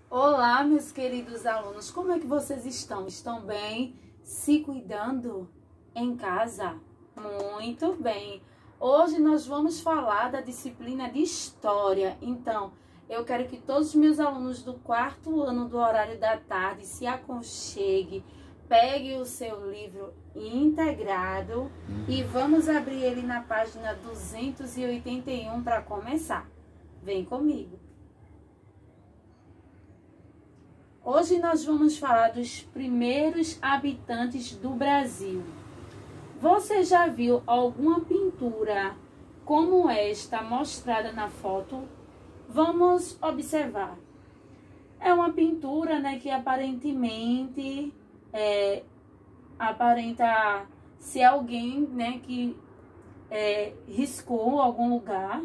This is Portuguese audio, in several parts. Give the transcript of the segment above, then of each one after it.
Olá, meus queridos alunos, como é que vocês estão? Estão bem? Se cuidando em casa? Muito bem! Hoje nós vamos falar da disciplina de História. Então, eu quero que todos os meus alunos do 4º ano do horário da tarde se aconcheguem, pegue o seu livro integrado e vamos abrir ele na página 281 para começar. Vem comigo! Hoje nós vamos falar dos primeiros habitantes do Brasil. Você já viu alguma pintura como esta mostrada na foto? Vamos observar. É uma pintura, né, que aparentemente aparenta ser alguém, né, que riscou algum lugar.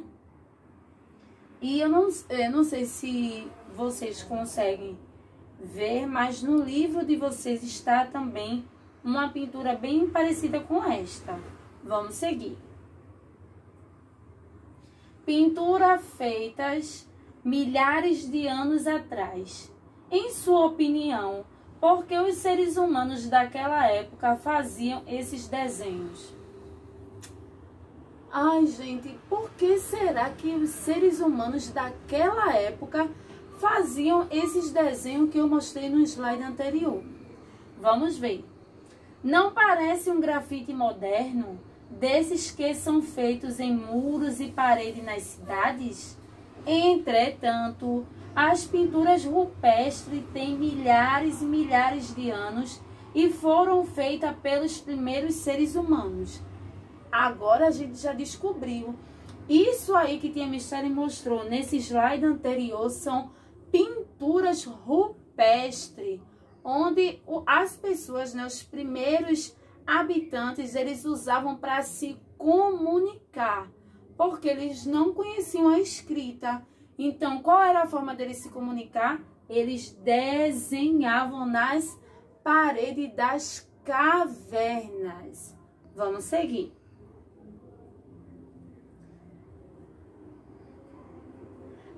E eu não sei se vocês conseguem ver, mas no livro de vocês está também uma pintura bem parecida com esta. Vamos seguir. Pintura feitas milhares de anos atrás. Em sua opinião, por que os seres humanos daquela época faziam esses desenhos? Ai, gente, por que será que os seres humanos daquela época faziam esses desenhos que eu mostrei no slide anterior? Vamos ver. Não parece um grafite moderno, desses que são feitos em muros e paredes nas cidades? Entretanto, as pinturas rupestres têm milhares e milhares de anos e foram feitas pelos primeiros seres humanos. Agora a gente já descobriu. Isso aí que Tia Michele mostrou nesse slide anterior são pinturas rupestres, onde as pessoas, né, os primeiros habitantes, eles usavam para se comunicar, porque eles não conheciam a escrita. Então, qual era a forma deles se comunicar? Eles desenhavam nas paredes das cavernas. Vamos seguir.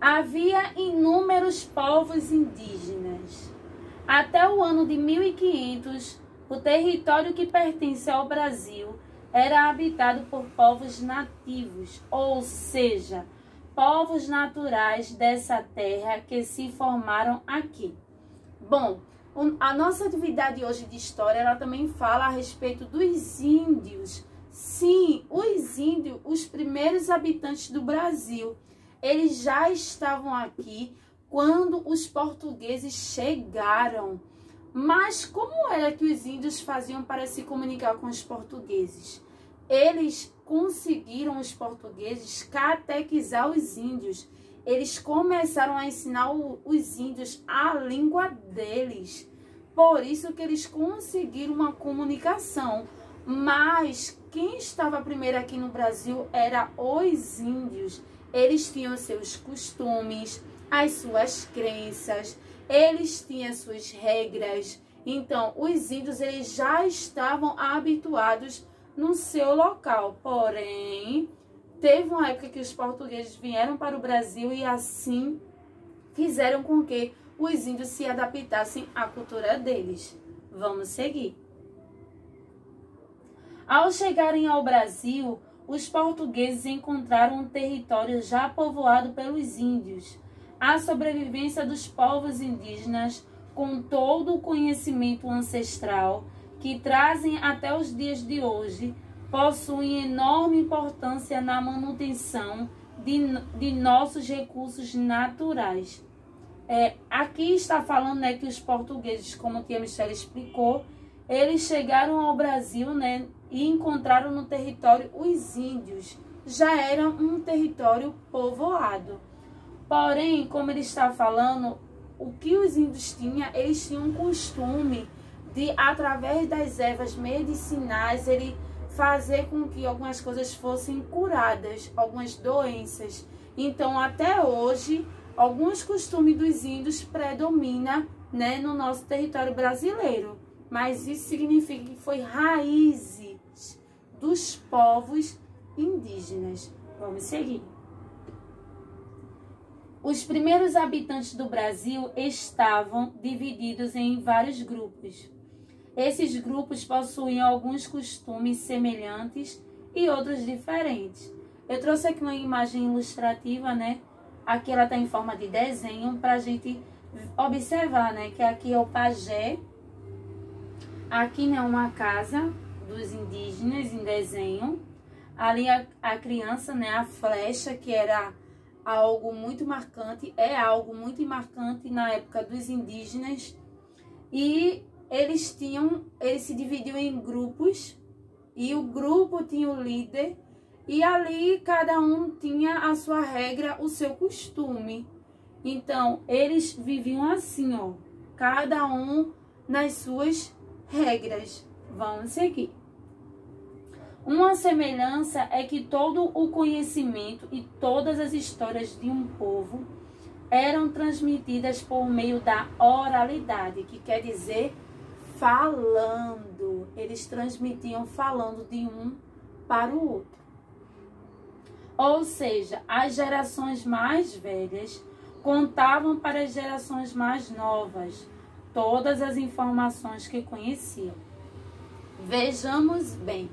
Havia inúmeros povos indígenas. Até o ano de 1500, o território que pertence ao Brasil era habitado por povos nativos, ou seja, povos naturais dessa terra que se formaram aqui. Bom, a nossa atividade hoje de história, ela também fala a respeito dos índios. Sim, os índios, os primeiros habitantes do Brasil. Eles já estavam aqui quando os portugueses chegaram. Mas como era que os índios faziam para se comunicar com os portugueses? Eles conseguiram, os portugueses, catequizar os índios. Eles começaram a ensinar os índios a língua deles. Por isso que eles conseguiram uma comunicação. Mas quem estava primeiro aqui no Brasil eram os índios. Eles tinham seus costumes, as suas crenças, eles tinham suas regras. Então, os índios, eles já estavam habituados no seu local. Porém, teve uma época que os portugueses vieram para o Brasil e assim fizeram com que os índios se adaptassem à cultura deles. Vamos seguir. Ao chegarem ao Brasil, os portugueses encontraram um território já povoado pelos índios. A sobrevivência dos povos indígenas, com todo o conhecimento ancestral que trazem até os dias de hoje, possuem enorme importância na manutenção de nossos recursos naturais. Aqui está falando, né, que os portugueses, como a Tia Michele explicou, eles chegaram ao Brasil, né, e encontraram no território os índios. Já era um território povoado. Porém, como ele está falando, o que os índios tinham, eles tinham um costume de, através das ervas medicinais, ele fazer com que algumas coisas fossem curadas, algumas doenças. Então, até hoje, alguns costumes dos índios predominam, né, no nosso território brasileiro. Mas isso significa que foi raízes dos povos indígenas. Vamos seguir. Os primeiros habitantes do Brasil estavam divididos em vários grupos. Esses grupos possuíam alguns costumes semelhantes e outros diferentes. Eu trouxe aqui uma imagem ilustrativa, né? Aqui ela está em forma de desenho para a gente observar, né? Que aqui é o pajé. Aqui, né, uma casa dos indígenas em desenho. Ali a criança, né? A flecha, que era algo muito marcante, é algo muito marcante na época dos indígenas. E eles se dividiam em grupos, e o grupo tinha o líder, e ali cada um tinha a sua regra, o seu costume. Então, eles viviam assim, ó, cada um nas suas regras. Vamos seguir. Uma semelhança é que todo o conhecimento e todas as histórias de um povo eram transmitidas por meio da oralidade, que quer dizer falando. Eles transmitiam falando de um para o outro. Ou seja, as gerações mais velhas contavam para as gerações mais novas todas as informações que conheciam. Vejamos bem.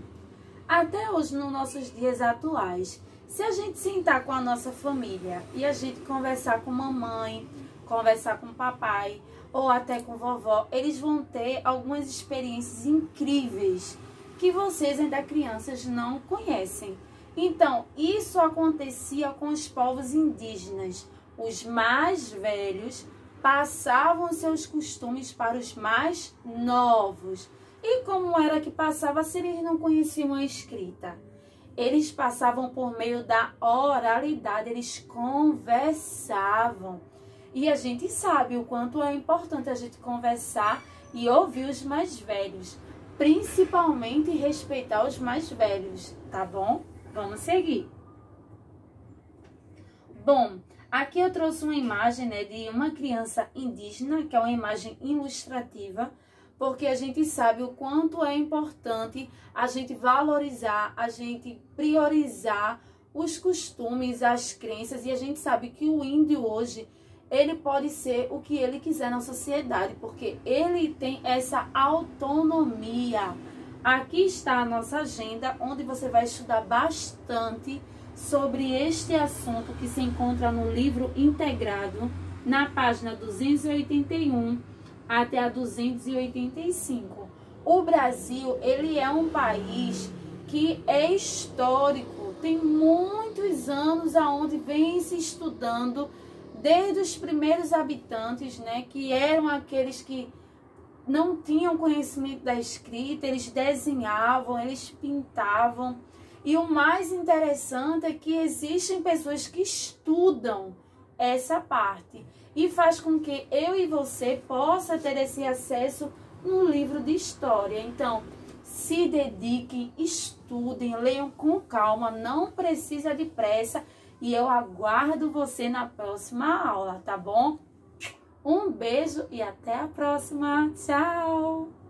Até hoje, nos nossos dias atuais, se a gente sentar com a nossa família e a gente conversar com mamãe, conversar com papai ou até com vovó, eles vão ter algumas experiências incríveis que vocês ainda crianças não conhecem. Então, isso acontecia com os povos indígenas. Os mais velhos passavam seus costumes para os mais novos. E como era que passava se eles não conheciam a escrita? Eles passavam por meio da oralidade, eles conversavam. E a gente sabe o quanto é importante a gente conversar e ouvir os mais velhos. Principalmente respeitar os mais velhos, tá bom? Vamos seguir. Bom, aqui eu trouxe uma imagem, né, de uma criança indígena, que é uma imagem ilustrativa, porque a gente sabe o quanto é importante a gente valorizar, a gente priorizar os costumes, as crenças, e a gente sabe que o índio hoje, ele pode ser o que ele quiser na sociedade, porque ele tem essa autonomia. Aqui está a nossa agenda, onde você vai estudar bastante sobre este assunto que se encontra no livro integrado, na página 281 até a 285. O Brasil, ele é um país que é histórico, tem muitos anos aonde vem se estudando desde os primeiros habitantes, né, que eram aqueles que não tinham conhecimento da escrita, eles desenhavam, eles pintavam. E o mais interessante é que existem pessoas que estudam essa parte e faz com que eu e você possa ter esse acesso no livro de história. Então, se dediquem, estudem, leiam com calma, não precisa de pressa, e eu aguardo você na próxima aula, tá bom? Um beijo e até a próxima. Tchau!